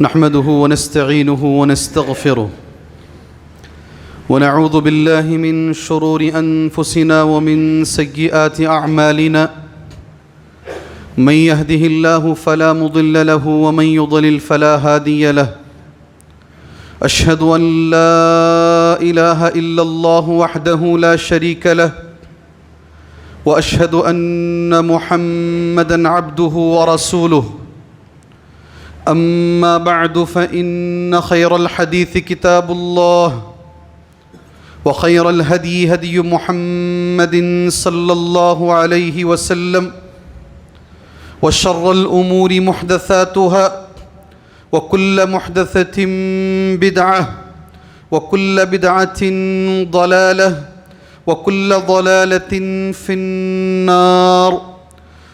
نحمده ونستعينه ونستغفره ونعوذ بالله من شرور أنفسنا ومن سيئات أعمالنا من يهده الله فلا مضل له ومن يضلل فلا هادي له أشهد أن لا إله إلا الله وحده لا شريك له وأشهد أن محمدًا عبده ورسوله أما بعد فإن خير الحديث كتاب الله وخير الهدي هدي محمد صلى الله عليه وسلم وشر الأمور محدثاتها وكل محدثة بدعة وكل بدعة ضلالة وكل ضلالة في النار.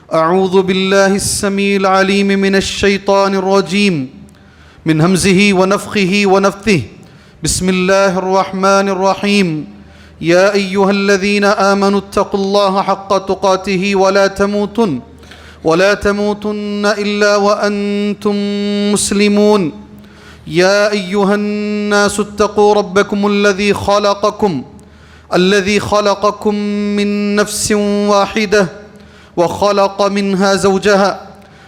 أعوذ بالله السميع العليم من الشيطان الرجيم من همزه ونفخه ونفثه. بسم الله الرحمن الرحيم. يا أيها الذين آمنوا اتقوا الله حق تقاته ولا تموتن إلا وأنتم مسلمون. يا أيها الناس اتقوا ربكم الذي خلقكم من نفس واحدة وخلق منها زوجها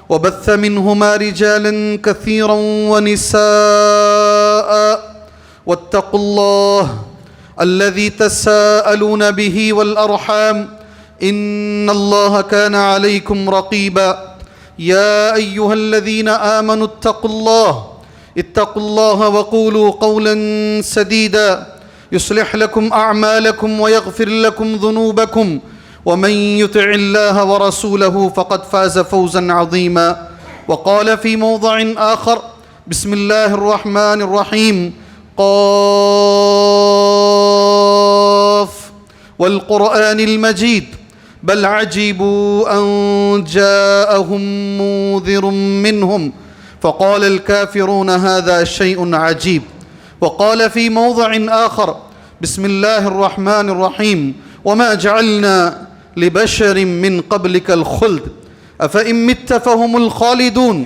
وبث منهما رجالا كثيرا ونساء واتقوا الله الذي تساءلون به والأرحام إن الله كان عليكم رقيبا. يا أيها الذين آمنوا اتقوا الله وقولوا قولا سديدا يصلح لكم أعمالكم ويغفر لكم ذنوبكم ومن يطع الله ورسوله فقد فاز فوزا عظيما. وقال في موضع آخر بسم الله الرحمن الرحيم قاف والقرآن المجيد بل عجبوا أن جاءهم منذر منهم فقال الكافرون هذا شيء عجيب. وقال في موضع آخر بسم الله الرحمن الرحيم وما جعلنا لبشر من قبلك الخلد أفإن مت فهم الخالدون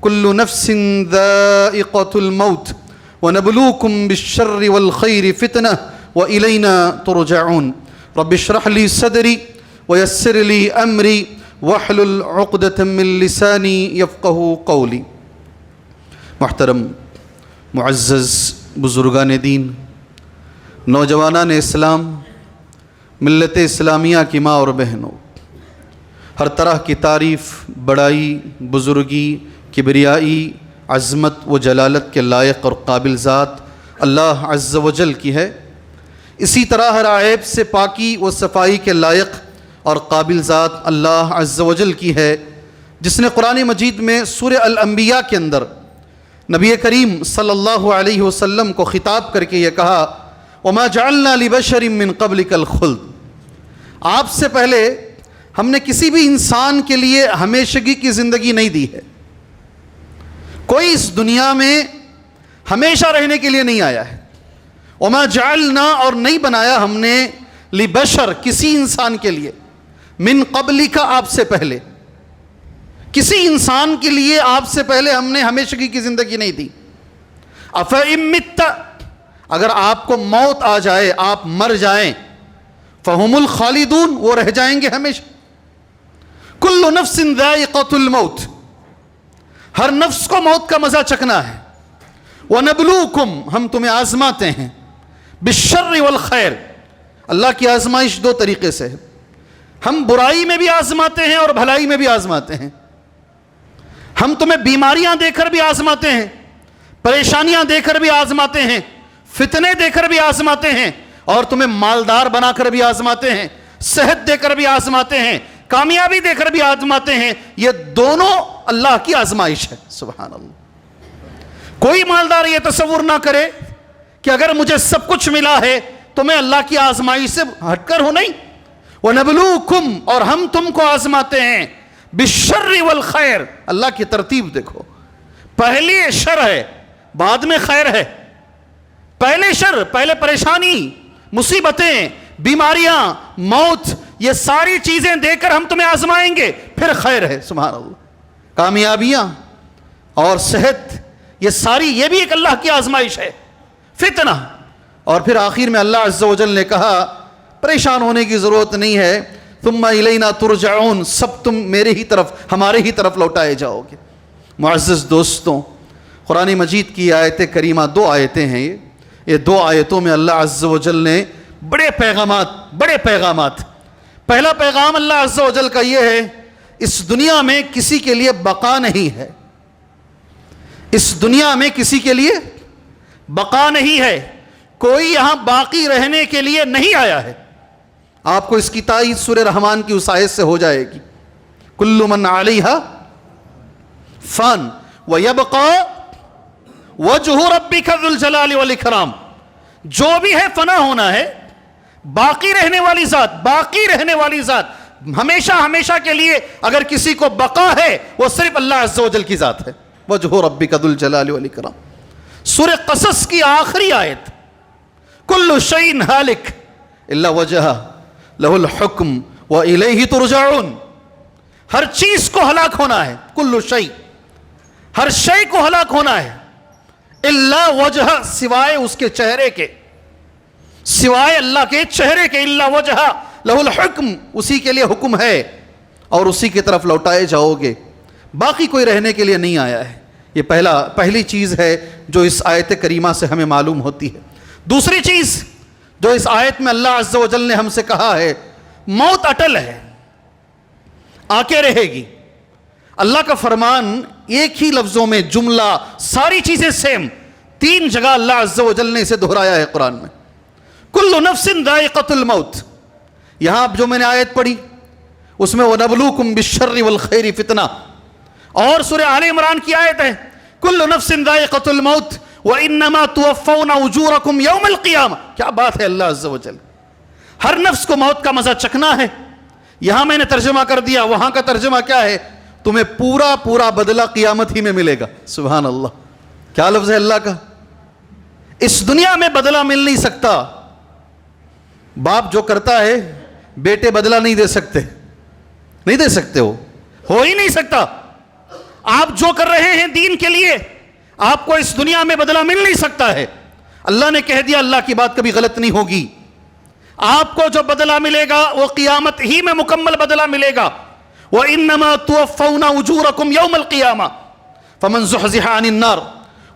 كل نفس ذائقة الموت ونبلوكم بالشر والخير فتنة وإلينا ترجعون. رب اشرح لي صدري ويسر لي أمري واحلل عقدة من لساني يفقه قولي. محترم معزز بزرگان دین، نوجوانان اسلام، ملت اسلامیہ کی ماں اور بہنوں، ہر طرح کی تعریف، بڑائی، بزرگی، کبریائی، عظمت و جلالت کے لائق اور قابل ذات اللہ عز و جل کی ہے. اسی طرح ہر عیب سے پاکی و صفائی کے لائق اور قابل ذات اللہ عز و جل کی ہے، جس نے قرآن مجید میں سورہ الانبیاء کے اندر نبی کریم صلی اللہ علیہ وسلم کو خطاب کر کے یہ کہا وَمَا جَعَلْنَا لِبَشَرٍ مِّن قَبْلِكَ الْخُلْدَ. آپ سے پہلے ہم نے کسی بھی انسان کے لیے ہمیشگی کی زندگی نہیں دی ہے. کوئی اس دنیا میں ہمیشہ رہنے کے لیے نہیں آیا ہے. وَمَا جَعَلْنَا اور نہیں بنایا ہم نے لِبَشَر کسی انسان کے لیے مِن قَبْلِكَ آپ سے پہلے کسی انسان کے لیے آپ سے پہلے ہم نے ہمیشگی کی زندگی نہیں دی. أَفَإِن مِّتَّ اگر آپ کو موت آ جائے، آپ مر جائیں، فَهُمُ الْخَالِدُونَ وہ رہ جائیں گے ہمیشہ. كُلُّ نَفْسٍ ذَائِقَةُ الْمَوْتِ ہر نفس کو موت کا مزہ چکھنا ہے. وَنَبْلُوكُمْ ہم تمہیں آزماتے ہیں بِالشَّرِّ وَالْخَيْرِ اللہ کی آزمائش دو طریقے سے ہے. ہم برائی میں بھی آزماتے ہیں اور بھلائی میں بھی آزماتے ہیں. ہم تمہیں بیماریاں دے کر بھی آزماتے ہیں، پریشانیاں دے کر بھی آزماتے ہیں، فتنے دے کر بھی آزماتے ہیں، اور تمہیں مالدار بنا کر بھی آزماتے ہیں، صحت دے کر بھی آزماتے ہیں، کامیابی دے کر بھی آزماتے ہیں. یہ دونوں اللہ کی آزمائش ہے. سبحان اللہ. کوئی مالدار یہ تصور نہ کرے کہ اگر مجھے سب کچھ ملا ہے تو میں اللہ کی آزمائش سے ہٹ کر ہوں. نہیں. وَنَبْلُوكُمْ اور ہم تم کو آزماتے ہیں بِالشَّرِّ وَالْخَيْرِ اللہ کی ترتیب دیکھو. پہلے شر ہے، بعد میں خیر ہے. پہلے شر، پہلے پریشانی، مصیبتیں، بیماریاں، موت، یہ ساری چیزیں دے کر ہم تمہیں آزمائیں گے، پھر خیر ہے. سبحان اللہ. کامیابیاں اور صحت، یہ ساری یہ بھی ایک اللہ کی آزمائش ہے، فتنہ. اور پھر آخر میں اللہ عز و جل نے کہا پریشان ہونے کی ضرورت نہیں ہے، ثم الینا ترجعون، سب تم میرے ہی طرف، ہمارے ہی طرف لوٹائے جاؤ گے. معزز دوستوں، قرآن مجید کی آیت کریمہ 2 آیتیں ہیں. یہ 2 آیتوں میں اللہ عز و جل نے بڑے پیغامات. پہلا پیغام اللہ عز و جل کا یہ ہے، اس دنیا میں کسی کے لیے بقا نہیں ہے. اس دنیا میں کسی کے لیے بقا نہیں ہے، کوئی یہاں باقی رہنے کے لیے نہیں آیا ہے. آپ کو اس کی تائید سورہ رحمان کی اس آیت سے ہو جائے گی، کل من علیہا فان ویبقا وجہ ربک ذو الجلال والاکرام. جو بھی ہے فنا ہونا ہے، باقی رہنے والی ذات ہمیشہ کے لیے اگر کسی کو بقا ہے وہ صرف اللہ عز و جل کی ذات ہے. وجہ ربک ذو الجلال والاکرام. سورہ قصص کی آخری آیت، کل شیء ہالک الا وجہہ لہ الحکم والیہ ترجعون. ہر چیز کو ہلاک ہونا ہے، کل شیء، ہر شے کو ہلاک ہونا ہے، الا وجہ، سوائے اس کے چہرے کے، سوائے اللہ کے چہرے کے. الا وجہ لہ الحکم، اسی کے لیے حکم ہے اور اسی کی طرف لوٹائے جاؤ گے. باقی کوئی رہنے کے لیے نہیں آیا ہے. یہ پہلی چیز ہے جو اس آیت کریمہ سے ہمیں معلوم ہوتی ہے. دوسری چیز جو اس آیت میں اللہ عز و جل نے ہم سے کہا ہے، موت اٹل ہے، آ کے رہے گی. اللہ کا فرمان ایک ہی لفظوں میں، جملہ، ساری چیزیں سیم. 3 جگہ اللہ عز و جل نے اسے دہرایا ہے قرآن میں. کل نفس ذائقۃ الموت. یہاں جو میں نے آیت پڑھی اس میں وَنَبْلُوكُمْ بِالشَّرِّ وَالْخَيْرِ فِتْنَةً، اور سورہ آل عمران کی آیت ہے کل نفس ذائقۃ الموت وَإِنَّمَا تُوَفَّوْنَ أُجُورَكُمْ يَوْمَ الْقِيَامَةِ. کیا بات ہے اللہ عز و جل، ہر نفس کو موت کا مزہ چکھنا ہے. یہاں میں نے ترجمہ کر دیا، وہاں کا ترجمہ کیا ہے، تمہیں پورا بدلہ قیامت ہی میں ملے گا. سبحان اللہ، کیا لفظ ہے اللہ کا. اس دنیا میں بدلہ مل نہیں سکتا. باپ جو کرتا ہے بیٹے بدلہ نہیں دے سکتے ہو ہی نہیں سکتا. آپ جو کر رہے ہیں دین کے لیے، آپ کو اس دنیا میں بدلہ مل نہیں سکتا ہے. اللہ نے کہہ دیا، اللہ کی بات کبھی غلط نہیں ہوگی. آپ کو جو بدلہ ملے گا وہ قیامت ہی میں مکمل بدلہ ملے گا. وَإِنَّمَا تُوَفَّوْنَ أُجُورَكُمْ يَوْمَ الْقِيَامَةِ فَمَنْ زُحْزِحَ عَنِ النَّارِ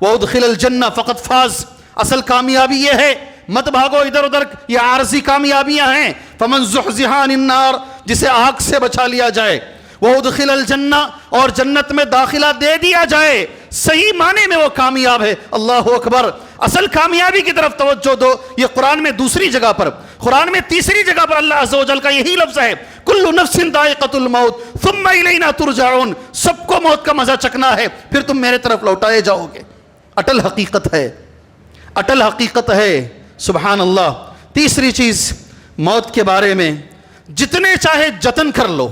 وَأُدْخِلَ الْجَنَّةَ فَقَدْ فَازَ. اصل کامیابی یہ ہے، مت بھاگو ادھر ادھر، یہ عارضی کامیابیاں ہیں. فَمَنْ زُحْزِحَ عَنِ النَّارِ، جسے آگ سے بچا لیا جائے، وَأُدْخِلَ الْجَنَّةَ، اور جنت میں داخلہ دے دیا جائے، صحیح معنی میں وہ کامیاب ہے. اللہ اکبر. اصل کامیابی کی طرف توجہ دو. یہ قرآن میں دوسری جگہ پر، قرآن میں تیسری جگہ پر اللہ عز و جل کا یہی لفظ ہے، کل نفس ذائقۃ الموت ثم الینا ترجعون. سب کو موت کا مزہ چکھنا ہے، پھر تم میرے طرف لوٹائے جاؤ گے. اٹل حقیقت ہے. سبحان اللہ. تیسری چیز موت کے بارے میں، جتنے چاہے جتن کر لو،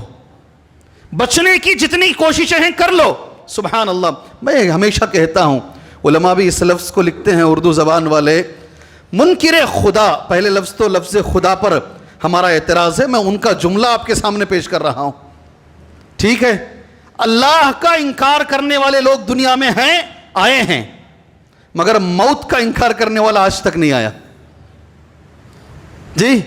بچنے کی جتنی کوششیں ہیں کر لو. سبحان اللہ. میں ہمیشہ کہتا ہوں، علماء بھی اس لفظ کو لکھتے ہیں اردو زبان والے، منکر خدا، پہلے لفظ تو لفظ خدا پر ہمارا اعتراض ہے، میں ان کا جملہ آپ کے سامنے پیش کر رہا ہوں. ٹھیک ہے، اللہ کا انکار کرنے والے لوگ دنیا میں ہیں، آئے ہیں، مگر موت کا انکار کرنے والا آج تک نہیں آیا. جی،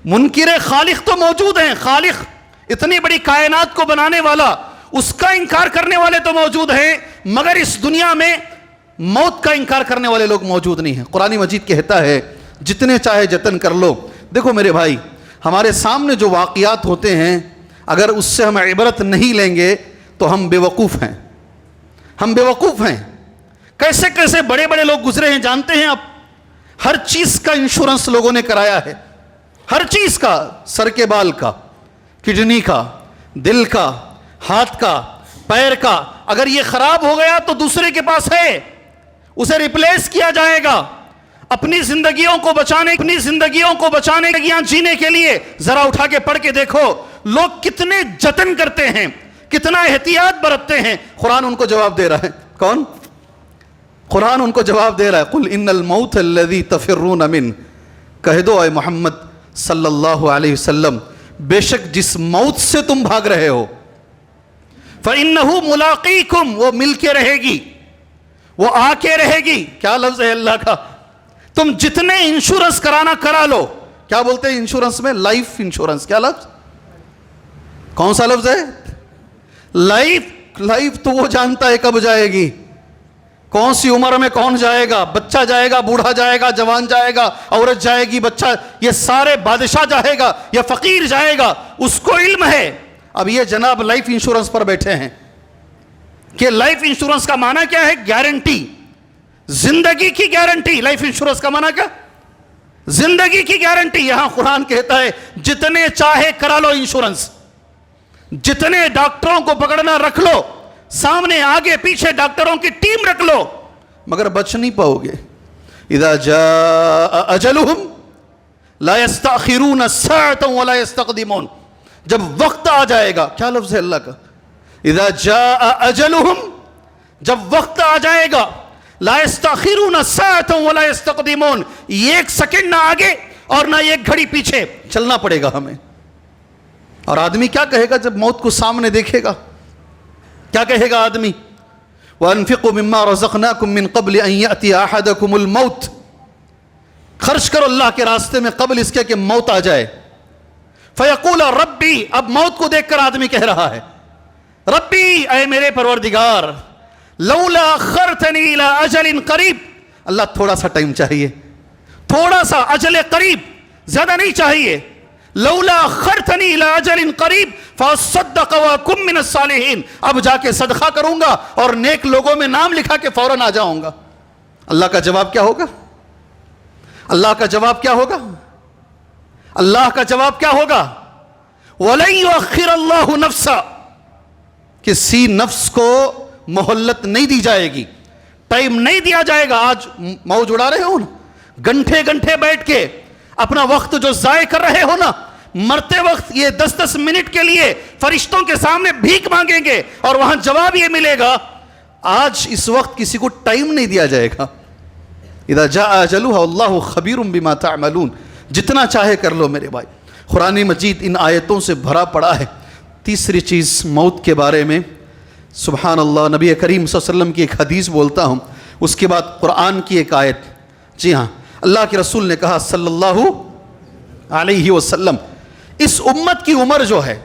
منکر خالق تو موجود ہیں، خالق اتنی بڑی کائنات کو بنانے والا، اس کا انکار کرنے والے تو موجود ہیں، مگر اس دنیا میں موت کا انکار کرنے والے لوگ موجود نہیں ہیں. قرآن مجید کہتا ہے جتنے چاہے جتن کر لو. دیکھو میرے بھائی، ہمارے سامنے جو واقعات ہوتے ہیں اگر اس سے ہم عبرت نہیں لیں گے تو ہم بیوقوف ہیں. کیسے کیسے بڑے بڑے لوگ گزرے ہیں جانتے ہیں آپ. ہر چیز کا انشورنس لوگوں نے کرایا ہے، ہر چیز کا، سر کے بال کا، کڈنی کا، دل کا، ہاتھ کا، پیر کا. اگر یہ خراب ہو گیا تو دوسرے کے پاس ہے، اسے ریپلیس کیا جائے گا. اپنی زندگیوں کو بچانے جینے کے لیے ذرا اٹھا کے پڑھ کے دیکھو لوگ کتنے جتن کرتے ہیں، کتنا احتیاط برتتے ہیں. قرآن ان کو جواب دے رہا ہے. کون؟ قرآن ان کو جواب دے رہا ہے. قل ان الموت الذی تفرون منہ، کہہ دو اے محمد صلی اللہ علیہ وسلم، بے شک جس موت سے تم بھاگ رہے ہو، فإنہ ملاقیکم، وہ مل کے رہے گی، وہ آ کے رہے گی. کیا لفظ ہے اللہ کا, تم جتنے انشورنس کرانا کرا لو. کیا بولتے ہیں انشورنس میں؟ Life insurance. کیا لفظ, کون سا لفظ ہے؟ لائف. لائف تو وہ جانتا ہے کب جائے گی, کون سی عمر میں کون جائے گا, بچہ جائے گا, بوڑھا جائے گا, جوان جائے گا, عورت جائے گی, بچہ, یہ سارے, بادشاہ جائے گا یا فقیر جائے گا, اس کو علم ہے. اب یہ جناب لائف انشورنس پر بیٹھے ہیں کہ لائف انشورنس کا معنی کیا ہے؟ گارنٹی, زندگی کی گارنٹی. لائف انشورنس کا معنی کیا؟ زندگی کی گارنٹی. یہاں قرآن کہتا ہے جتنے چاہے کرا لو انشورنس, جتنے ڈاکٹروں کو پکڑنا رکھ لو, سامنے آگے پیچھے ڈاکٹروں کی ٹیم رکھ لو, مگر بچ نہیں پاؤ گے. اذا جاء اجلهم لا يستأخرون ساعة ولا يستقدمون. جب وقت آ جائے گا. کیا لفظ ہے اللہ کا؟ اذا جاء اجلهم, جب وقت آ جائے گا, لا يستأخرون ساعة ولا يستقدمون, ایک سیکنڈ نہ آگے اور نہ ایک گھڑی پیچھے, چلنا پڑے گا ہمیں. اور آدمی کیا کہے گا جب موت کو سامنے دیکھے گا؟ کیا کہے گا آدمی؟ وَأَنفِقُوا مِمَّا رَزَقْنَاكُم مِّن قَبْلِ أَن يَأْتِيَ أَحَدَكُمُ الْمَوْتُ. خرچ کرو اللہ کے راستے میں قبل اس کے کہ موت آ جائے. فَيَقُولَ رَبِّي, اب موت کو دیکھ کر آدمی کہہ رہا ہے ربی, اے میرے پروردگار, لولا اخرتنی الى اجل قریب, اللہ تھوڑا سا ٹائم چاہیے, تھوڑا سا اجل قریب, زیادہ نہیں چاہیے. لولا اخرتنی الى اجل قریب فاصدق واکن من الصالحین, اب جا کے صدقہ کروں گا اور نیک لوگوں میں نام لکھا کے فوراً آ جاؤں گا. اللہ کا جواب کیا ہوگا؟ اللہ کا جواب کیا ہوگا؟ اللہ کا جواب کیا ہوگا؟ وَلَن يُؤَخِّرَ اللَّهُ نَفْسًا, کسی نفس کو مہلت نہیں دی جائے گی, ٹائم نہیں دیا جائے گا. آج موج اڑا رہے ہو نا, گھنٹے گھنٹے بیٹھ کے اپنا وقت جو ضائع کر رہے ہو نا, مرتے وقت یہ 10-10 منٹ کے لیے فرشتوں کے سامنے بھیک مانگیں گے اور وہاں جواب یہ ملے گا. آج اس وقت کسی کو ٹائم نہیں دیا جائے گا. اذا جاء اجلها واللہ خبیر بما تعملون. جتنا چاہے کر لو میرے بھائی. قرآن مجید ان آیتوں سے بھرا پڑا ہے. تیسری چیز موت کے بارے میں, سبحان اللہ, نبی کریم صلی اللہ علیہ وسلم کی ایک حدیث بولتا ہوں, اس کے بعد قرآن کی ایک آیت. جی ہاں, اللہ کے رسول نے کہا صلی اللہ علیہ وسلم, اس امت کی عمر جو ہے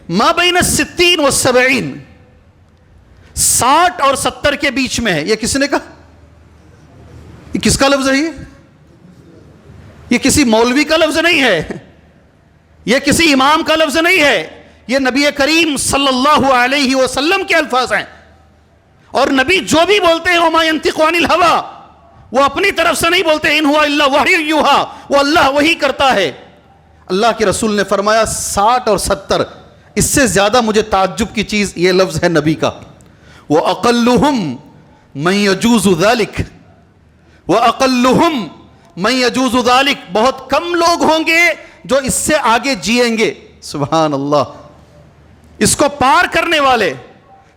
ما بین 60 و 70, 60 اور 70 کے بیچ میں ہے. یہ کس نے کہا؟ یہ کس کا لفظ ہے؟ یہ کسی مولوی کا لفظ نہیں ہے, یہ کسی امام کا لفظ نہیں ہے, یہ نبی کریم صلی اللہ علیہ وسلم کے الفاظ ہیں. اور نبی جو بھی بولتے ہیں وما ينطق عن الهوى, وہ اپنی طرف سے نہیں بولتے, ان ہوا الا وحی یوحى, وہ اللہ وحی کرتا ہے. اللہ کے رسول نے فرمایا 60 اور 70, اس سے زیادہ مجھے تعجب کی چیز یہ لفظ ہے نبی کا, وَأَقَلُّهُمْ مَنْ يَجُوزُ ذَلِكَ, وَأَقَلُّهُمْ مَنْ يَجُوزُ ذَلِكَ, بہت کم لوگ ہوں گے جو اس سے آگے جئیں گے. سبحان اللہ. اس کو پار کرنے والے,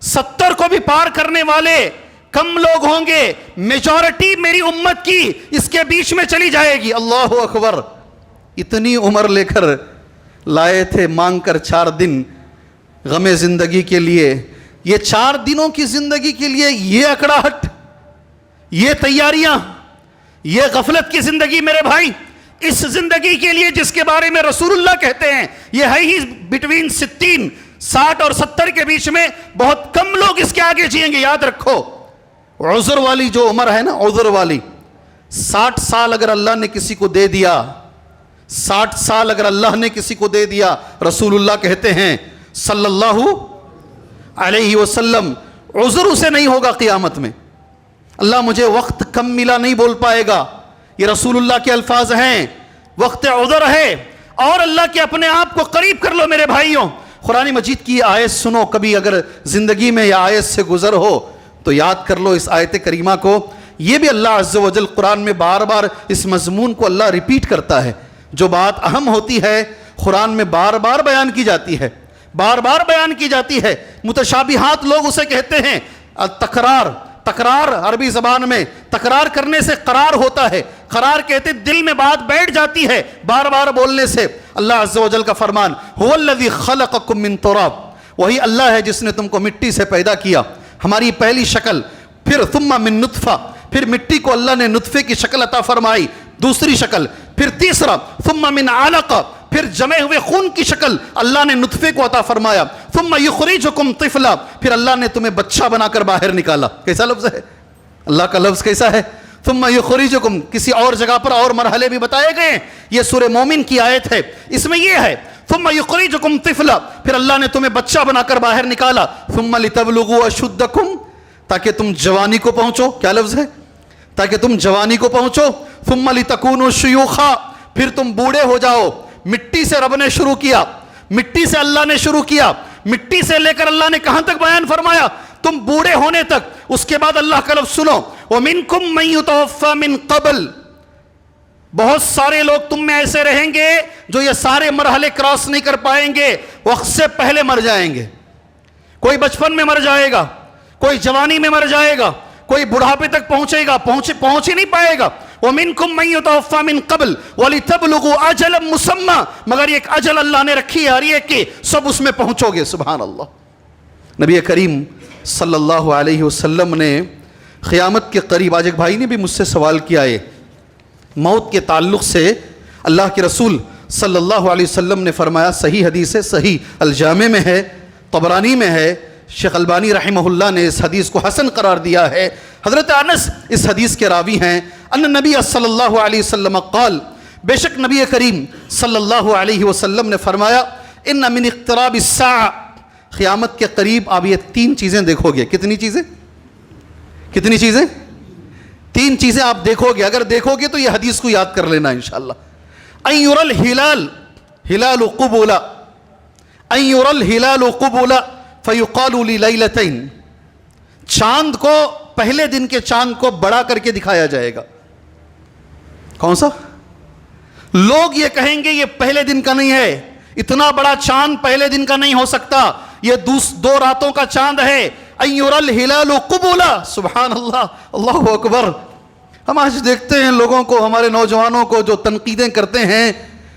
70 کو بھی پار کرنے والے کم لوگ ہوں گے. میجورٹی میری امت کی اس کے بیچ میں چلی جائے گی. اللہ اکبر. اتنی عمر لے کر لائے تھے مانگ کر 4 دن غم زندگی کے لیے. یہ 4 دنوں کی زندگی کے لیے یہ اکڑاہٹ, یہ تیاریاں, یہ غفلت کی زندگی میرے بھائی, اس زندگی کے لیے جس کے بارے میں رسول اللہ کہتے ہیں یہ ہے ہی بٹوین 60 اور 70 کے بیچ میں, بہت کم لوگ اس کے آگے جئیں گے. یاد رکھو عذر والی جو عمر ہے نا, عذر والی, 60 سال اگر اللہ نے کسی کو دے دیا, 60 سال اگر اللہ نے کسی کو دے دیا, رسول اللہ کہتے ہیں صلی اللہ علیہ وسلم, عذر اسے نہیں ہوگا قیامت میں. اللہ مجھے وقت کم ملا نہیں بول پائے گا, یہ رسول اللہ کے الفاظ ہیں. وقت عذر ہے, اور اللہ کے اپنے آپ کو قریب کر لو میرے بھائیوں. قرآن مجید کی آیت سنو, کبھی اگر زندگی میں یہ آیت سے گزر ہو تو یاد کر لو اس آیت کریمہ کو. یہ بھی اللہ عز و جل قرآن میں بار بار اس مضمون کو اللہ ریپیٹ کرتا ہے. جو بات اہم ہوتی ہے قرآن میں بار بار بیان کی جاتی ہے, بار بار بیان کی جاتی ہے. متشابہات لوگ اسے کہتے ہیں تکرار. تکرار عربی زبان میں تکرار کرنے سے قرار ہوتا ہے. قرار کہتے دل میں بات بیٹھ جاتی ہے بار بار بولنے سے. اللہ عز و جل کا فرمان هو الذی خلقکم من تراب, وہی اللہ ہے جس نے تم کو مٹی سے پیدا کیا. ہماری پہلی شکل پھر ثم من نطفہ، پھر مٹی کو اللہ نے نطفے کی شکل عطا فرمائی، دوسری شکل، پھر تیسرا ثم من علقہ، پھر جمے ہوئے خون کی شکل اللہ نے نطفے کو عطا فرمایا، ثم یخرجکم طفلا، پھر اللہ نے تمہیں بچہ بنا کر باہر نکالا۔ کیسا لفظ ہے؟ اللہ کا لفظ کیسا ہے؟ ثم یخرجکم۔ کسی اور جگہ پر اور مرحلے بھی بتائے گئے ہیں، یہ سورہ مومن کی آیت ہے، اس میں یہ ہے ثم یخرجکم طفلا، پھر اللہ نے تمہیں بچہ بنا کر باہر نکالا، ثم لتبلغوا اشدکم، تاکہ تم جوانی کو پہنچو۔ کیا لفظ ہے؟ تاکہ تم جوانی کو پہنچو، ثم لتکونوا شیوخا، پھر تم بوڑھے ہو جاؤ۔ مٹی سے رب نے شروع کیا، مٹی سے اللہ نے شروع کیا، مٹی سے لے کر اللہ نے کہاں تک بیان فرمایا؟ تم بوڑھے ہونے تک۔ اس کے بعد اللہ کا لفظ سنو، وَمِنْكُمْ مَنْ يُتَوَفَّى مِنْ قَبْلِ، بہت سارے لوگ تم میں ایسے رہیں گے جو یہ سارے مرحلے کراس نہیں کر پائیں گے، وقت سے پہلے مر جائیں گے۔ کوئی بچپن میں مر جائے گا، کوئی جوانی میں مر جائے گا، کوئی بڑھاپے تک پہنچے گا، پہنچ ہی نہیں پائے گا۔ وَمِنْكُمْ مَنْ يُتَوَفَّى مِنْ قَبْلِ وَلِتَبْلُغُوا أَجَلًا مُّسَمًّى، مگر ایک اجل اللہ نے رکھی ہے اور یہ کہ سب اس میں پہنچو گے۔ سبحان اللہ۔ نبی کریم صلی اللہ علیہ وسلم نے قیامت کے قریب، آج ایک بھائی نے بھی مجھ سے سوال کیا ہے موت کے تعلق سے، اللہ کے رسول صلی اللہ علیہ وسلم نے فرمایا، صحیح حدیث ہے، صحیح الجامع میں ہے، طبرانی میں ہے، شیخ البانی رحمہ اللہ نے اس حدیث کو حسن قرار دیا ہے۔ حضرت انس اس حدیث کے راوی ہیں، ان نبی صلی اللہ علیہ وسلم قال، بے شک نبی کریم صلی اللہ علیہ وسلم نے فرمایا، ان من اقتراب الساعہ، قیامت کے قریب آپ یہ تین چیزیں دیکھو گے۔ کتنی چیزیں؟ کتنی چیزیں؟ تین چیزیں آپ دیکھو گے۔ اگر دیکھو گے تو یہ حدیث کو یاد کر لینا انشاءاللہ۔ ان یری الہلال ہلال قبولا، ان یری الہلال قبولا فیقال للیلتین، چاند کو، پہلے دن کے چاند کو بڑا کر کے دکھایا جائے گا۔ کون سا؟ لوگ یہ کہیں گے یہ پہلے دن کا نہیں ہے، اتنا بڑا چاند پہلے دن کا نہیں ہو سکتا، یہ دو راتوں کا چاند ہے۔ ان یری الہلال قبولا، سبحان اللہ، اللہ اکبر۔ ہم آج دیکھتے ہیں لوگوں کو، ہمارے نوجوانوں کو جو تنقیدیں کرتے ہیں،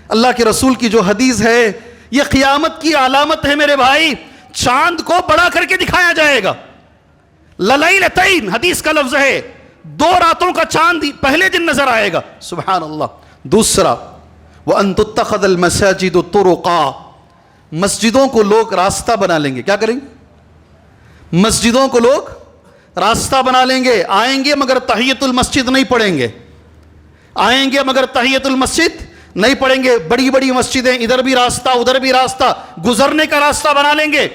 اللہ کے رسول کی جو حدیث ہے یہ قیامت کی علامت ہے میرے بھائی، چاند کو بڑا کر کے دکھایا جائے گا۔ للیلتین حدیث کا لفظ ہے، دو راتوں کا چاند پہلے دن نظر آئے گا۔ سبحان اللہ۔ دوسرا، وَأَن تُتَّخَذَ الْمَسَاجِدُ طُرُقًا، مسجدوں کو لوگ راستہ بنا لیں گے۔ کیا کریں گے؟ مسجدوں کو لوگ راستہ بنا لیں گے، آئیں گے مگر تحیۃ المسجد نہیں پڑھیں گے، آئیں گے مگر تحیۃ المسجد نہیں پڑھیں گے۔ بڑی بڑی مسجدیں، ادھر بھی راستہ ادھر بھی راستہ، گزرنے کا راستہ بنا لیں گے،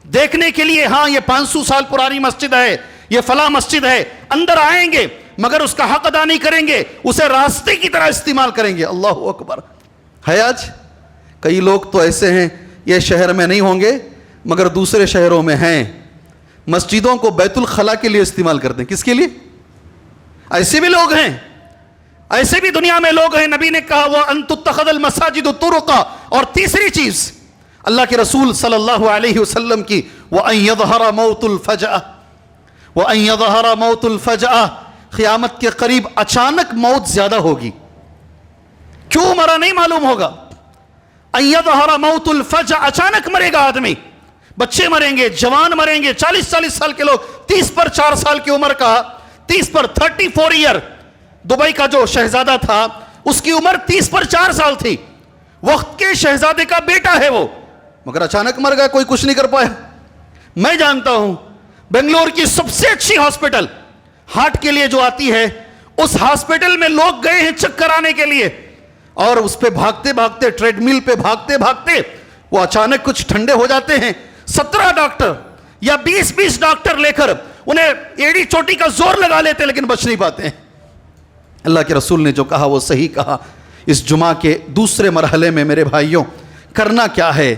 دیکھنے کے لیے ہاں یہ 500 سال پرانی مسجد ہے، یہ فلاں مسجد ہے، اندر آئیں گے مگر اس کا حق ادا نہیں کریں گے، اسے راستے کی طرح استعمال کریں گے۔ اللہ اکبر۔ ہے آج کئی لوگ تو ایسے ہیں، یہ شہر میں نہیں ہوں گے مگر دوسرے شہروں میں ہیں، مسجدوں کو بیت الخلاء کے لیے استعمال کرتے ہیں۔ کس کے لیے؟ ایسے بھی لوگ ہیں، ایسے بھی دنیا میں لوگ ہیں۔ نبی نے کہا وَأَن تُتَّخَذَ الْمَسَاجِدُ طُرُقًا، اور تیسری چیز اللہ کے رسول صلی اللہ علیہ وسلم کی، وَأَن يَظْهَرَ مَوْتُ الْفَجْأَةِ، وَأَن يَظْهَرَ مَوْتُ الْفَجْأَةِ، قیامت کے قریب اچانک موت زیادہ ہوگی۔ کیوں مرا نہیں معلوم ہوگا۔ ان يظهر موت الفجأة، اچانک مرے گا آدمی، بچے مریں گے، جوان مریں گے، 40 سال کے لوگ، 30 پر 4 سال کی عمر کا، 30 پر 34 ایئر، دبئی کا جو شہزادہ تھا اس کی عمر 30 پر 4 سال تھی، وقت کے شہزادے کا بیٹا ہے وہ، مگر اچانک مر گیا، کوئی کچھ نہیں کر پایا۔ میں جانتا ہوں بنگلور کی سب سے اچھی ہاسپٹل ہارٹ کے لیے جو آتی ہے، اس ہاسپٹل میں لوگ گئے ہیں چیک کرانے کے لیے، اور اس پہ بھاگتے بھاگتے، ٹریڈ مل پہ بھاگتے بھاگتے وہ اچانک کچھ ٹھنڈے ہو جاتے ہیں۔ 17 ڈاکٹر یا 20 ڈاکٹر لے کر انہیں ایڑی چوٹی کا زور لگا لیتے لیکن بچ نہیں پاتے ہیں۔ اللہ کے رسول نے جو کہا وہ صحیح کہا۔ اس جمعہ کے دوسرے مرحلے میں میرے بھائیوں کرنا کیا ہے؟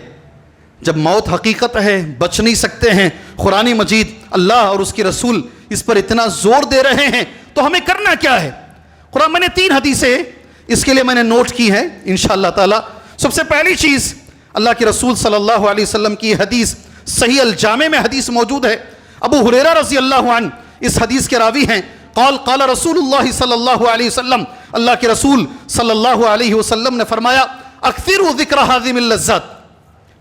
جب موت حقیقت ہے، بچ نہیں سکتے ہیں، قرآن مجید اللہ اور اس کے رسول اس پر اتنا زور دے رہے ہیں، تو ہمیں کرنا کیا ہے؟ قرآن میں نے 3 حدیثیں اس کے لیے میں نے نوٹ کی ہیں انشاءاللہ تعالی۔ سب سے پہلی چیز، اللہ کے رسول صلی اللہ علیہ وسلم کی حدیث، صحیح الجامع میں حدیث موجود ہے، ابو ہریرہ رضی اللہ عنہ اس حدیث کے راوی ہیں، قال رسول اللہ صلی اللہ علیہ وسلم، اللہ کے رسول صلی اللہ علیہ وسلم نے فرمایا، اکثروا ذکر ہذم اللذات،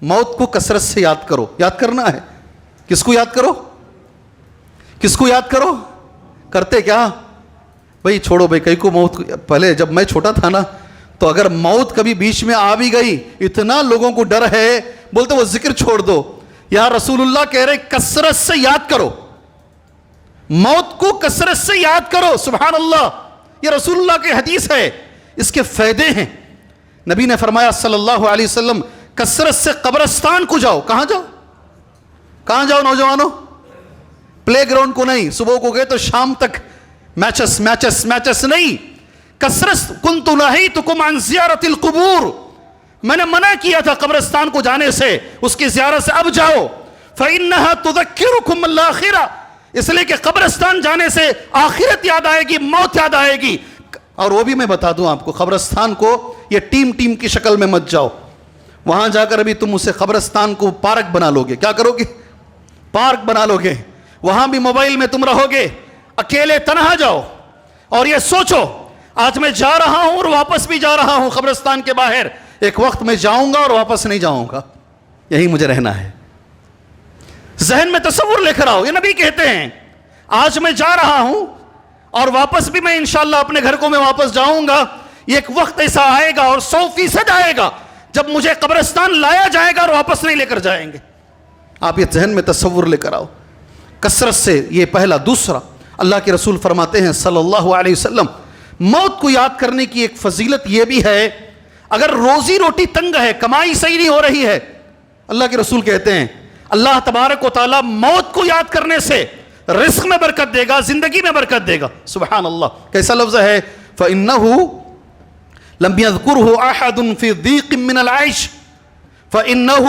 موت کو کثرت سے یاد کرو۔ یاد کرنا ہے، کس کو یاد کرو؟ کس کو یاد کرو؟ کرتے کیا بھائی چھوڑو بھائی کہیں کو موت. پہلے جب میں چھوٹا تھا نا تو اگر موت کبھی بیچ میں آ بھی گئی اتنا لوگوں کو ڈر ہے, بولتے وہ ذکر چھوڑ دو. یا رسول اللہ کہہ رہے کثرت سے یاد کرو, موت کو کثرت سے یاد کرو. سبحان اللہ, یہ رسول اللہ کی حدیث ہے, اس کے فائدے ہیں. نبی نے فرمایا صلی اللہ علیہ وسلم کثرت سے قبرستان کو جاؤ. کہاں جاؤ, کہاں جاؤ نوجوانوں؟ پلے گراؤنڈ کو نہیں, صبح کو گئے تو شام تک میچس میچس میچس نہیں. کثرت کنت نہیتکم عن زیارت القبور, میں نے منع کیا تھا قبرستان کو جانے سے, اس کی زیارت سے. اب جاؤ. فإنها تذکرکم الآخرہ, اس لیے کہ قبرستان جانے سے آخرت یاد آئے گی, موت یاد آئے گی. اور وہ بھی میں بتا دوں آپ کو, قبرستان کو یہ ٹیم کی شکل میں مت جاؤ. وہاں جا کر ابھی تم اسے قبرستان کو پارک بنا لو گے. کیا کرو گے؟ پارک بنا لو گے. وہاں بھی موبائل میں تم رہو گے. اکیلے تنہا جاؤ اور یہ سوچو آج میں جا رہا ہوں اور واپس بھی جا رہا ہوں قبرستان کے باہر, ایک وقت میں جاؤں گا اور واپس نہیں جاؤں گا, یہی مجھے رہنا ہے. ذہن میں تصور لے کر آؤ. یہ نبی کہتے ہیں آج میں جا رہا ہوں اور واپس بھی میں انشاءاللہ اپنے گھر کو میں واپس جاؤں گا. یہ ایک وقت ایسا آئے گا اور 100% آئے گا جب مجھے قبرستان لایا جائے گا اور واپس نہیں لے کر جائیں گے. آپ یہ ذہن میں تصور لے کر آؤ. کثرت سے, یہ پہلا. دوسرا, اللہ کے رسول فرماتے ہیں صلی اللہ علیہ وسلم موت کو یاد کرنے کی ایک فضیلت یہ بھی ہے, اگر روزی روٹی تنگ ہے, کمائی صحیح نہیں ہو رہی ہے, اللہ کے رسول کہتے ہیں اللہ تبارک و تعالیٰ موت کو یاد کرنے سے رزق میں برکت دے گا, زندگی میں برکت دے گا. سبحان اللہ. کیسا لفظ ہے؟ فَإِنَّهُ لَمْ يَذْكُرْهُ أَحَدٌ فِي ضِيقٍ مِّنَ الْعَيْشِ فَإِنَّهُ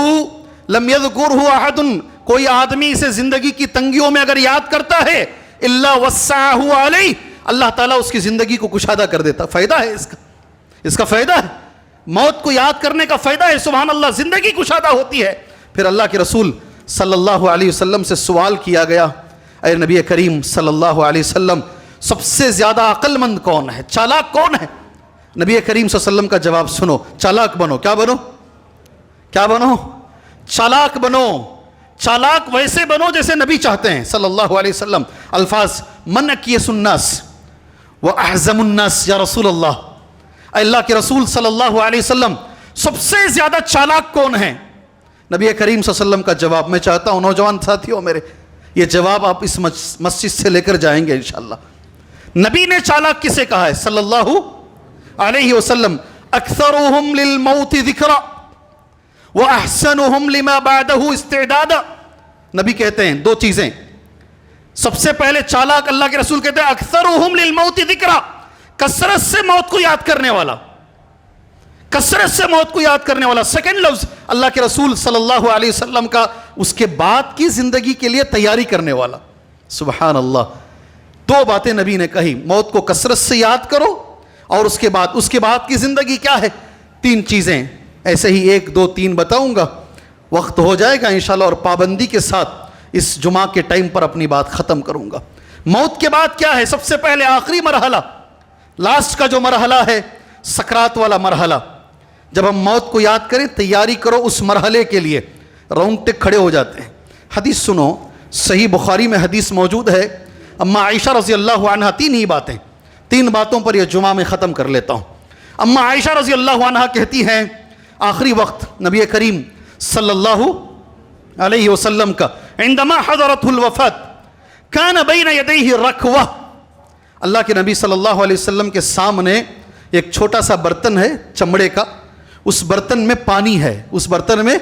لَمْ يَذْكُرْهُ أَحَدٌ, کوئی آدمی اسے زندگی کی تنگیوں میں اگر یاد کرتا ہے إِلَّا وَسَّعَهُ عَلَيْهِ, اللہ تعالیٰ اس کی زندگی کو کشادہ کر دیتا. فائدہ ہے اس کا فائدہ ہے. موت کو یاد کرنے کا فائدہ ہے. سبحان اللہ, زندگی کشادہ ہوتی ہے. پھر اللہ کے رسول صلی اللہ علیہ وسلم سے سوال کیا گیا, اے نبی کریم صلی اللہ علیہ وسلم سب سے زیادہ عقل مند کون ہے, چالاک کون ہے؟ نبی کریم صلی اللہ علیہ وسلم کا جواب سنو, چالاک بنو. کیا بنو؟ کیا بنو؟ چالاک بنو. چالاک ویسے بنو جیسے نبی چاہتے ہیں صلی اللہ علیہ وسلم. الفاظ من اکیس الناس واحزم الناس یا رسول اللہ, اے اللہ کے رسول صلی اللہ علیہ وسلم سب سے زیادہ چالاک کون ہے؟ نبی کریم صلی اللہ علیہ وسلم کا جواب میں چاہتا ہوں نوجوان ساتھیوں میرے, یہ جواب آپ اس مسجد سے لے کر جائیں گے انشاءاللہ. نبی نے چالاک کسے کہا ہے صلی اللہ علیہ وسلم؟ اکثرهم للموت ذکرا واحسنهم لما بعده استعدادا. نبی کہتے ہیں دو چیزیں. سب سے پہلے چالاک اللہ کے رسول کہتے ہیں اکثرهم للموت ذکرا, کثرت سے موت کو یاد کرنے والا, کثرت سے موت کو یاد کرنے والا. سیکنڈ لفظ اللہ کے رسول صلی اللہ علیہ وسلم کا, اس کے بعد کی زندگی کے لیے تیاری کرنے والا. سبحان اللہ. دو باتیں نبی نے کہی, موت کو کثرت سے یاد کرو اور اس کے بعد کی زندگی کیا ہے؟ 3 چیزیں. ایسے ہی 1 2 3 بتاؤں گا, وقت ہو جائے گا انشاءاللہ, اور پابندی کے ساتھ اس جمعہ کے ٹائم پر اپنی بات ختم کروں گا. موت کے بعد کیا ہے؟ سب سے پہلے آخری مرحلہ, لاسٹ کا جو مرحلہ ہے, سکرات والا مرحلہ. جب ہم موت کو یاد کریں تیاری کرو اس مرحلے کے لیے, رونگٹے کھڑے ہو جاتے ہیں. حدیث سنو, صحیح بخاری میں حدیث موجود ہے. اما عائشہ رضی اللہ عنہ, 3 ہی باتیں, 3 باتوں پر یہ جمعہ میں ختم کر لیتا ہوں. اما عائشہ رضی اللہ عنہ کہتی ہیں آخری وقت نبی کریم صلی اللہ علیہ وسلم کا عندما حضرت الوفات کان بین یدیہ رکوہ, اللہ کے نبی صلی اللہ علیہ وسلم کے سامنے ایک چھوٹا سا برتن ہے چمڑے کا, اس برتن میں پانی ہے, اس برتن میں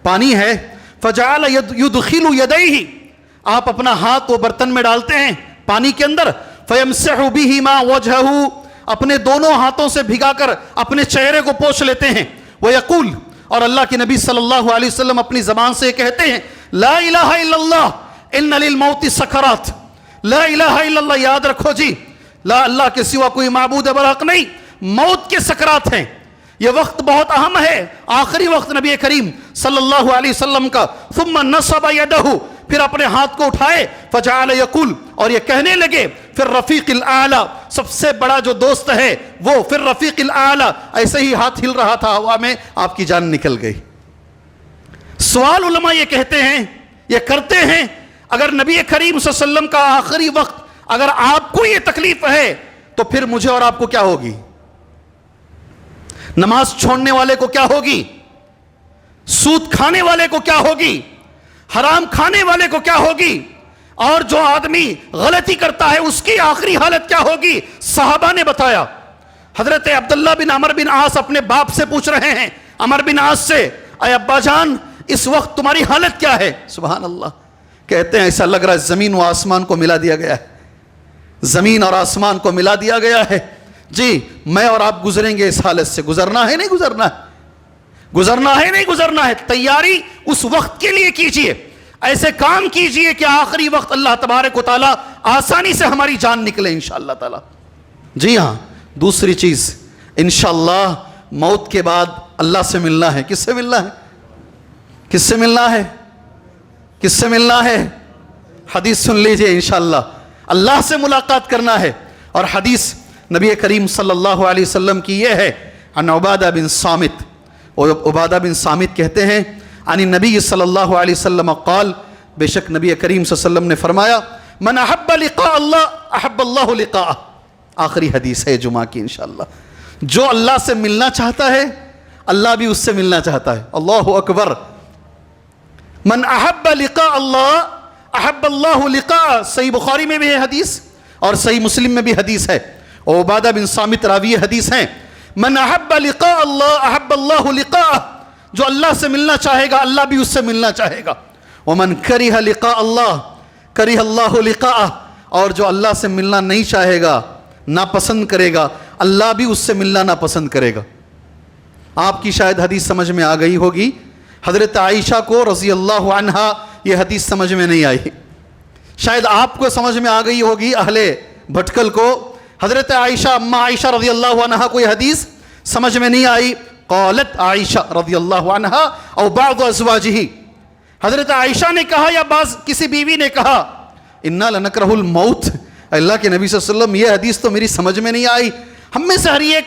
پانی ہے. فجعل یدخل یدیہ, آپ اپنا ہاتھ وہ برتن میں ڈالتے ہیں پانی کے اندر. فیمسح بہما وجہہ, اپنے دونوں ہاتھوں سے بھگا کر اپنے چہرے کو پوچھ لیتے ہیں. ویقول, اور اللہ کے نبی صلی اللہ علیہ وسلم اپنی زبان سے کہتے ہیں لا الہ الا اللہ ان للموت سکرات. لا الہ الا اللہ, یاد رکھو جی, لا اللہ کے سوا کوئی معبود برحق نہیں, موت کے سکرات ہیں. یہ وقت بہت اہم ہے, آخری وقت نبی کریم صلی اللہ علیہ وسلم کا. ثم نصب یدہ, پھر اپنے ہاتھ کو اٹھائے. فجعل یقول, اور یہ کہنے لگے پھر رفیق الاعلی, سب سے بڑا جو دوست ہے وہ, پھر رفیق الاعلی. ایسے ہی ہاتھ ہل رہا تھا ہوا میں, آپ کی جان نکل گئی. سوال علماء یہ کہتے ہیں, یہ کرتے ہیں, اگر نبی کریم صلی اللہ علیہ وسلم کا آخری وقت اگر آپ کو یہ تکلیف ہے تو پھر مجھے اور آپ کو کیا ہوگی؟ نماز چھوڑنے والے کو کیا ہوگی؟ سود کھانے والے کو کیا ہوگی؟ حرام کھانے والے کو کیا ہوگی؟ اور جو آدمی غلطی کرتا ہے اس کی آخری حالت کیا ہوگی؟ صحابہ نے بتایا. حضرت عبداللہ بن عمر بن عاص اپنے باپ سے پوچھ رہے ہیں, عمر بن عاص سے, اے ابا جان اس وقت تمہاری حالت کیا ہے؟ سبحان اللہ. کہتے ہیں ایسا لگ رہا ہے زمین و آسمان کو ملا دیا گیا ہے, زمین اور آسمان کو ملا دیا گیا ہے. جی میں اور آپ گزریں گے اس حالت سے. گزرنا ہے نہیں گزرنا ہے؟ گزرنا ہے نہیں گزرنا ہے؟ تیاری اس وقت کے لیے کیجئے, ایسے کام کیجئے کہ آخری وقت اللہ تبارک و تعالیٰ آسانی سے ہماری جان نکلے انشاءاللہ تعالیٰ. جی ہاں, دوسری چیز انشاءاللہ موت کے بعد اللہ سے ملنا ہے. کس سے ملنا ہے؟ کس سے ملنا ہے؟ کس سے ملنا ہے؟ حدیث سن لیجئے انشاءاللہ, اللہ سے ملاقات کرنا ہے. اور حدیث نبی کریم صلی اللہ علیہ وسلم کی یہ ہے, عن عبادہ بن صامت, عبادہ بن صامت کہتے ہیں عن النبی صلی اللہ علیہ وسلم قال, بے شک نبی کریم صلی اللہ علیہ وسلم نے فرمایا, من احب لقاء اللہ احب اللہ لقاءہ. آخری حدیث ہے جمعہ کی انشاءاللہ. جو اللہ سے ملنا چاہتا ہے اللہ بھی اس سے ملنا چاہتا ہے. اللہ اکبر. من احب لقاء اللہ احب اللہ لقاء. صحیح بخاری میں بھی ہے حدیث اور صحیح مسلم میں بھی حدیث ہے. اور عبادہ بن صامت راوی حدیث ہیں, من احب لقاء اللہ احب اللہ لقاء. جو اللہ سے ملنا چاہے گا اللہ بھی اس سے ملنا چاہے گا. ومن کرہ لقاء اللہ کرہ اللہ لقاءہ. اور جو اللہ سے ملنا نہیں چاہے گا, ناپسند کرے گا, اللہ بھی اس سے ملنا ناپسند کرے گا. آپ کی شاید حدیث سمجھ میں آ گئی ہوگی. حضرت عائشہ کو رضی اللہ عنہا یہ حدیث سمجھ میں نہیں آئی. شاید آپ کو سمجھ میں آ گئی ہوگی اہل بھٹکل کو. حضرت عائشہ اما عائشہ رضی اللہ عنہا کو یہ حدیث سمجھ میں نہیں آئی. قالت عائشہ رضی اللہ عنہا او بعض ازواجہ, حضرت عائشہ نے کہا یا بعض کسی بیوی نے کہا, انا لنکرہ الموت. اللہ کے نبی صلی اللہ علیہ وسلم یہ حدیث تو میری سمجھ میں نہیں آئی. ہم میں سے ہر ایک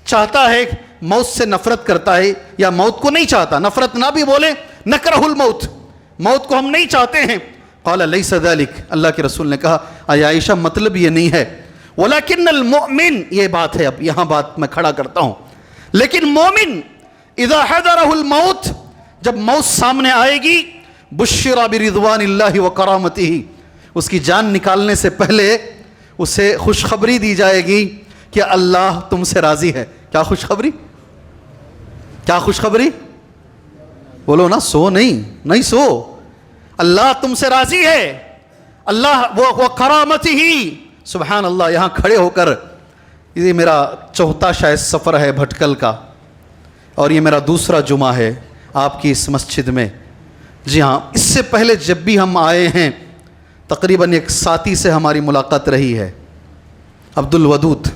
چاہتا ہے موت سے نفرت کرتا ہے یا موت کو نہیں چاہتا. نفرت نہ بھی بولے, نکرہ الموت, موت کو ہم نہیں چاہتے ہیں. قال لیس ذلک, اللہ کے رسول نے کہا اے عائشہ مطلب یہ نہیں ہے. ولکن المؤمن, یہ بات ہے, اب یہاں بات میں کھڑا کرتا ہوں. لیکن مومن اذا حضرہ الموت, جب موت سامنے آئے گی, بشر برضوان اللہ وکرامتہ, اس کی جان نکالنے سے پہلے اسے خوشخبری دی جائے گی کہ اللہ تم سے راضی ہے. کیا خوشخبری؟ کیا خوشخبری؟ بولو نا, سو نہیں سو. اللہ تم سے راضی ہے, اللہ وہ کرامتہ. سبحان اللہ. یہاں کھڑے ہو کر, یہ میرا چوتھا شاید سفر ہے بھٹکل کا, اور یہ میرا دوسرا جمعہ ہے آپ کی اس مسجد میں. جی ہاں, اس سے پہلے جب بھی ہم آئے ہیں تقریباً ایک ساتھی سے ہماری ملاقات رہی ہے, عبد الودود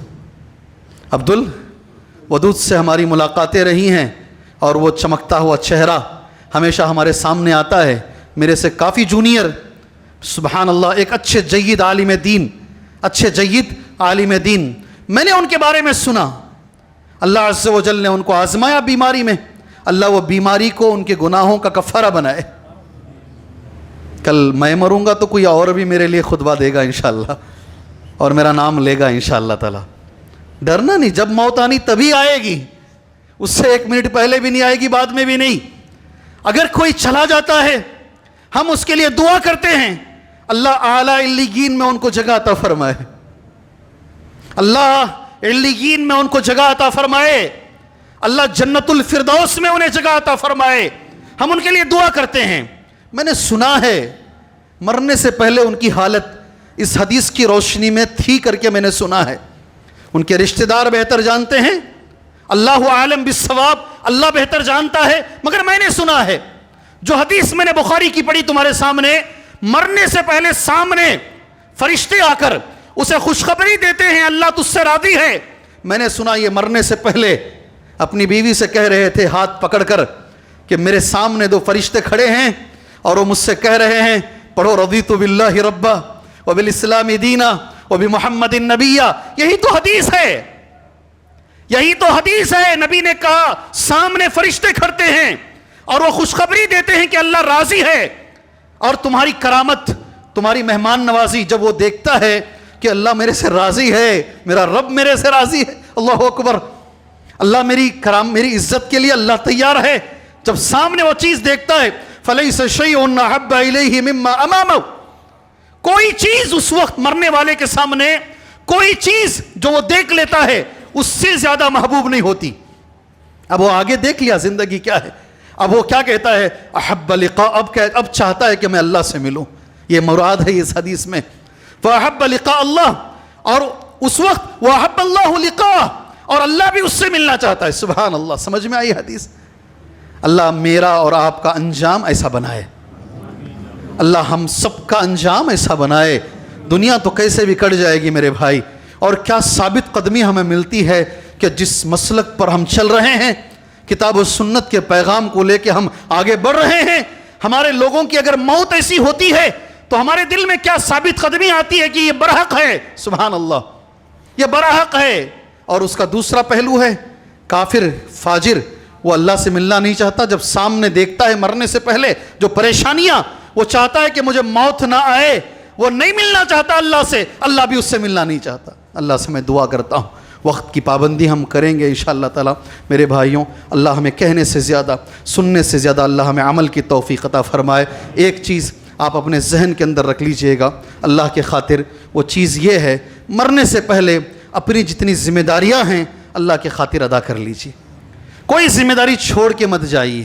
سے ہماری ملاقاتیں رہی ہیں. اور وہ چمکتا ہوا چہرہ ہمیشہ ہمارے سامنے آتا ہے, میرے سے کافی جونیئر. سبحان اللہ, ایک اچھے جید عالم دین. میں نے ان کے بارے میں سنا, اللہ عز و جل نے ان کو آزمایا بیماری میں, اللہ وہ بیماری کو ان کے گناہوں کا کفارہ بنائے. کل میں مروں گا تو کوئی اور بھی میرے لیے خطبہ دے گا انشاءاللہ, اور میرا نام لے گا انشاءاللہ تعالی. ڈرنا نہیں, جب موت آنی تبھی آئے گی, اس سے 1 منٹ پہلے بھی نہیں آئے گی, بعد میں بھی نہیں. اگر کوئی چلا جاتا ہے ہم اس کے لیے دعا کرتے ہیں, اللہ اعلیٰ علیین میں ان کو جگہ عطا فرمائے, اللہ علیین میں ان کو جگہ عطا فرمائے, اللہ جنت الفردوس میں انہیں جگہ عطا فرمائے. ہم ان کے لیے دعا کرتے ہیں. میں نے سنا ہے مرنے سے پہلے ان کی حالت اس حدیث کی روشنی میں تھی کر کے میں نے سنا ہے. ان کے رشتہ دار بہتر جانتے ہیں, اللہ عالم بالصواب, اللہ بہتر جانتا ہے, مگر میں نے سنا ہے جو حدیث میں نے بخاری کی پڑھی تمہارے سامنے, مرنے سے پہلے سامنے فرشتے آ کر اسے خوشخبری دیتے ہیں اللہ تجھ سے راضی ہے. میں نے سنا یہ مرنے سے پہلے اپنی بیوی سے کہہ رہے تھے ہاتھ پکڑ کر کہ میرے سامنے 2 فرشتے کھڑے ہیں اور وہ مجھ سے کہہ رہے ہیں پڑھو رضیت باللہ ربا وبالاسلام دینا وبمحمد نبیہ. یہی تو حدیث ہے, یہی تو حدیث ہے. نبی نے کہا سامنے فرشتے کھڑتے ہیں اور وہ خوشخبری دیتے ہیں کہ اللہ راضی ہے. اور تمہاری کرامت, تمہاری مہمان نوازی جب وہ دیکھتا ہے کہ اللہ میرے سے راضی ہے، میرا رب میرے سے راضی ہے. اللہ اکبر. اللہ میری عزت کے لیے اللہ تیار ہے. جب سامنے وہ چیز دیکھتا ہے فَلَيْسَ شَيْءٌ أَحَبَّ إِلَيْهِ مِمَّا أَمَامَهُ، کوئی چیز اس وقت مرنے والے کے سامنے، کوئی چیز جو وہ دیکھ لیتا ہے اس سے زیادہ محبوب نہیں ہوتی. اب وہ آگے دیکھ لیا زندگی کیا ہے. اب وہ کیا کہتا ہے؟ احب لقاء، اب چاہتا ہے کہ میں اللہ سے ملوں. یہ مراد ہے اس حدیث میں. فاحب لقاء اللہ، اور اس وقت وہ احب اللہ لقاء، اور اللہ بھی اس سے ملنا چاہتا ہے. سبحان اللہ. سمجھ میں آئی حدیث؟ اللہ میرا اور آپ کا انجام ایسا بنائے. اللہ ہم سب کا انجام ایسا بنائے. دنیا تو کیسے بھی کٹ جائے گی میرے بھائی، اور کیا ثابت قدمی ہمیں ملتی ہے کہ جس مسلک پر ہم چل رہے ہیں، کتاب و سنت کے پیغام کو لے کے ہم آگے بڑھ رہے ہیں. ہمارے لوگوں کی اگر موت ایسی ہوتی ہے تو ہمارے دل میں کیا ثابت قدمی آتی ہے کہ یہ برحق ہے. سبحان اللہ، یہ برحق ہے. اور اس کا دوسرا پہلو ہے کافر فاجر، وہ اللہ سے ملنا نہیں چاہتا. جب سامنے دیکھتا ہے مرنے سے پہلے جو پریشانیاں، وہ چاہتا ہے کہ مجھے موت نہ آئے. وہ نہیں ملنا چاہتا اللہ سے، اللہ بھی اس سے ملنا نہیں چاہتا. اللہ سے میں دعا کرتا ہوں وقت کی پابندی ہم کریں گے انشاءاللہ تعالی. میرے بھائیوں، اللہ ہمیں کہنے سے زیادہ، سننے سے زیادہ اللہ ہمیں عمل کی توفیق عطا فرمائے. ایک چیز آپ اپنے ذہن کے اندر رکھ لیجئے گا اللہ کے خاطر. وہ چیز یہ ہے، مرنے سے پہلے اپنی جتنی ذمہ داریاں ہیں اللہ کے خاطر ادا کر لیجئے. کوئی ذمہ داری چھوڑ کے مت جائیے،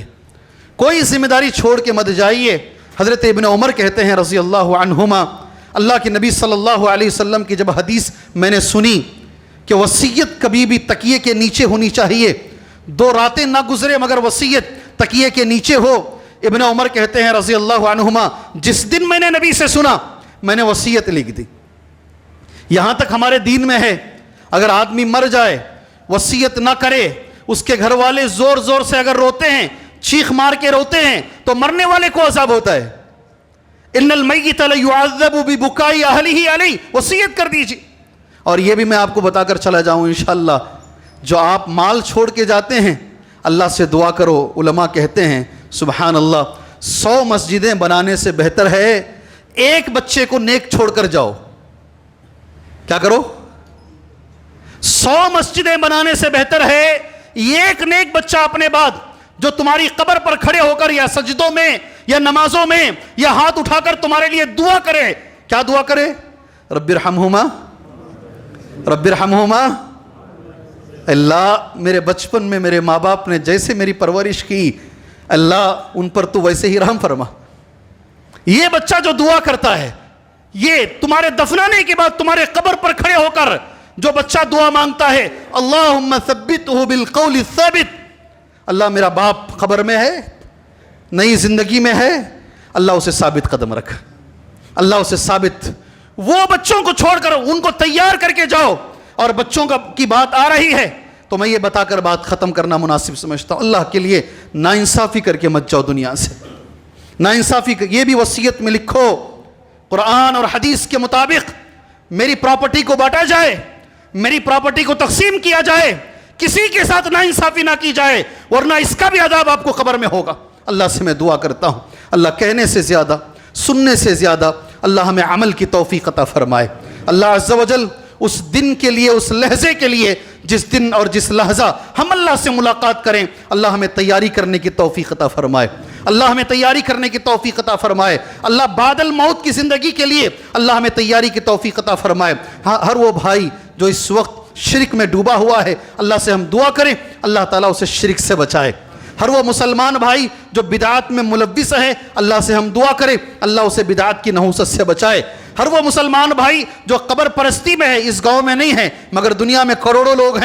کوئی ذمہ داری چھوڑ کے مت جائیے. حضرت ابن عمر کہتے ہیں رضی اللہ عنہما، اللہ کے نبی صلی اللہ علیہ وسلم کی جب حدیث میں نے سنی کہ وصیت کبھی بھی تکیے کے نیچے ہونی چاہیے، 2 راتیں نہ گزرے مگر وصیت تکیے کے نیچے ہو. ابن عمر کہتے ہیں رضی اللہ عنہما، جس دن میں نے نبی سے سنا میں نے وصیت لکھ دی. یہاں تک ہمارے دین میں ہے، اگر آدمی مر جائے وصیت نہ کرے، اس کے گھر والے زور زور سے اگر روتے ہیں، چیخ مار کے روتے ہیں، تو مرنے والے کو عذاب ہوتا ہے. ان المیت لیعذب ببکاء اہلہ علیہ، وصیت کر دیجیے. اور یہ بھی میں آپ کو بتا کر چلا جاؤں انشاءاللہ، جو آپ مال چھوڑ کے جاتے ہیں اللہ سے دعا کرو. علماء کہتے ہیں سبحان اللہ، 100 مسجدیں بنانے سے بہتر ہے ایک بچے کو نیک چھوڑ کر جاؤ. کیا کرو؟ 100 مسجدیں بنانے سے بہتر ہے ایک نیک بچہ اپنے بعد جو تمہاری قبر پر کھڑے ہو کر یا سجدوں میں یا نمازوں میں یا ہاتھ اٹھا کر تمہارے لیے دعا کرے. کیا دعا کرے؟ رب ارحمہما، رب ارحمہما، اللہ میرے بچپن میں میرے ماں باپ نے جیسے میری پرورش کی، اللہ ان پر تو ویسے ہی رحم فرما. یہ بچہ جو دعا کرتا ہے، یہ تمہارے دفنانے کے بعد تمہارے قبر پر کھڑے ہو کر جو بچہ دعا مانگتا ہے، اللہم ثبتہ بالقول الثابت، اللہ میرا باپ قبر میں ہے، نئی زندگی میں ہے، اللہ اسے ثابت قدم رکھ، اللہ اسے ثابت. وہ بچوں کو چھوڑ کر ان کو تیار کر کے جاؤ. اور بچوں کی بات آ رہی ہے تو میں یہ بتا کر بات ختم کرنا مناسب سمجھتا ہوں، اللہ کے لیے ناانصافی کر کے مت جاؤ دنیا سے. ناانصافی یہ بھی وصیت میں لکھو، قرآن اور حدیث کے مطابق میری پراپرٹی کو بانٹا جائے، میری پراپرٹی کو تقسیم کیا جائے، کسی کے ساتھ ناانصافی نہ کی جائے، ورنہ اس کا بھی عذاب آپ کو قبر میں ہوگا. اللہ سے میں دعا کرتا ہوں اللہ کہنے سے زیادہ، سننے سے زیادہ اللہ ہمیں عمل کی توفیق عطا فرمائے. اللہ عز و جل اس دن کے لیے، اس لحظے کے لیے جس دن اور جس لحظہ ہم اللہ سے ملاقات کریں، اللہ ہمیں تیاری کرنے کی توفیق عطا فرمائے. اللہ ہمیں تیاری کرنے کی توفیق عطا فرمائے. اللہ بعد الموت کی زندگی کے لیے اللہ ہمیں تیاری کی توفیق عطا فرمائے. ہر وہ بھائی جو اس وقت شرک میں ڈوبا ہوا ہے، اللہ سے ہم دعا کریں اللہ تعالیٰ اسے شرک سے بچائے. ہر وہ مسلمان بھائی جو بدعات میں ملوث ہے، اللہ سے ہم دعا کریں اللہ اسے بدعات کی نحوست سے بچائے. ہر وہ مسلمان بھائی جو قبر پرستی میں ہے، اس گاؤں میں نہیں ہے مگر دنیا میں کروڑوں لوگ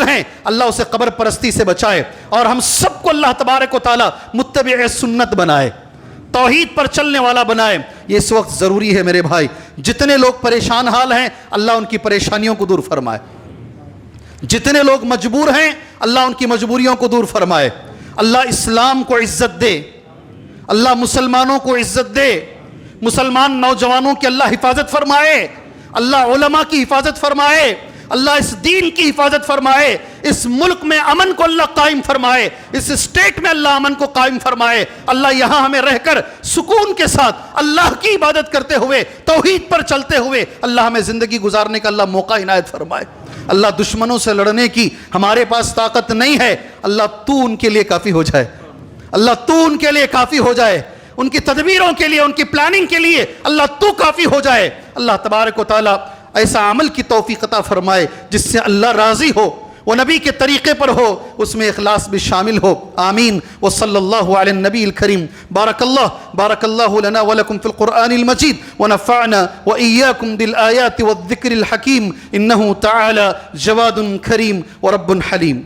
ہیں، اللہ اسے قبر پرستی سے بچائے. اور ہم سب کو اللہ تبارک و تعالی متبع سنت بنائے، توحید پر چلنے والا بنائے. یہ اس وقت ضروری ہے میرے بھائی. جتنے لوگ پریشان حال ہیں اللہ ان کی پریشانیوں کو دور فرمائے، جتنے لوگ مجبور ہیں اللہ ان کی مجبوریوں کو دور فرمائے. اللہ اسلام کو عزت دے، اللہ مسلمانوں کو عزت دے، مسلمان نوجوانوں کی اللہ حفاظت فرمائے، اللہ علماء کی حفاظت فرمائے، اللہ اس دین کی حفاظت فرمائے، اس ملک میں امن کو اللہ قائم فرمائے، اس اسٹیٹ میں اللہ امن کو قائم فرمائے۔ اللہ یہاں ہمیں رہ کر سکون کے ساتھ اللہ کی عبادت کرتے ہوئے، توحید پر چلتے ہوئے اللہ ہمیں زندگی گزارنے کا اللہ موقع عنایت فرمائے۔ اللہ دشمنوں سے لڑنے کی ہمارے پاس طاقت نہیں ہے، اللہ تو ان کے لیے کافی ہو جائے، اللہ تو ان کے لیے کافی ہو جائے، ان کی تدبیروں کے لیے، ان کی پلاننگ کے لیے اللہ تو کافی ہو جائے۔ اللہ تبارک و تعالیٰ ایسا عمل کی توفیق عطا فرمائے جس سے اللہ راضی ہو، وہ نبی کے طریقے پر ہو، اس میں اخلاص بھی شامل ہو، آمین۔ وصلی اللہ علی النبی الکریم۔ بارک اللہ لنا ولکم فی القرآن المجید ونفعنا وإیاکم بالآیات والذکر الحکیم، انہ تعالی جواد کریم ورب حلیم۔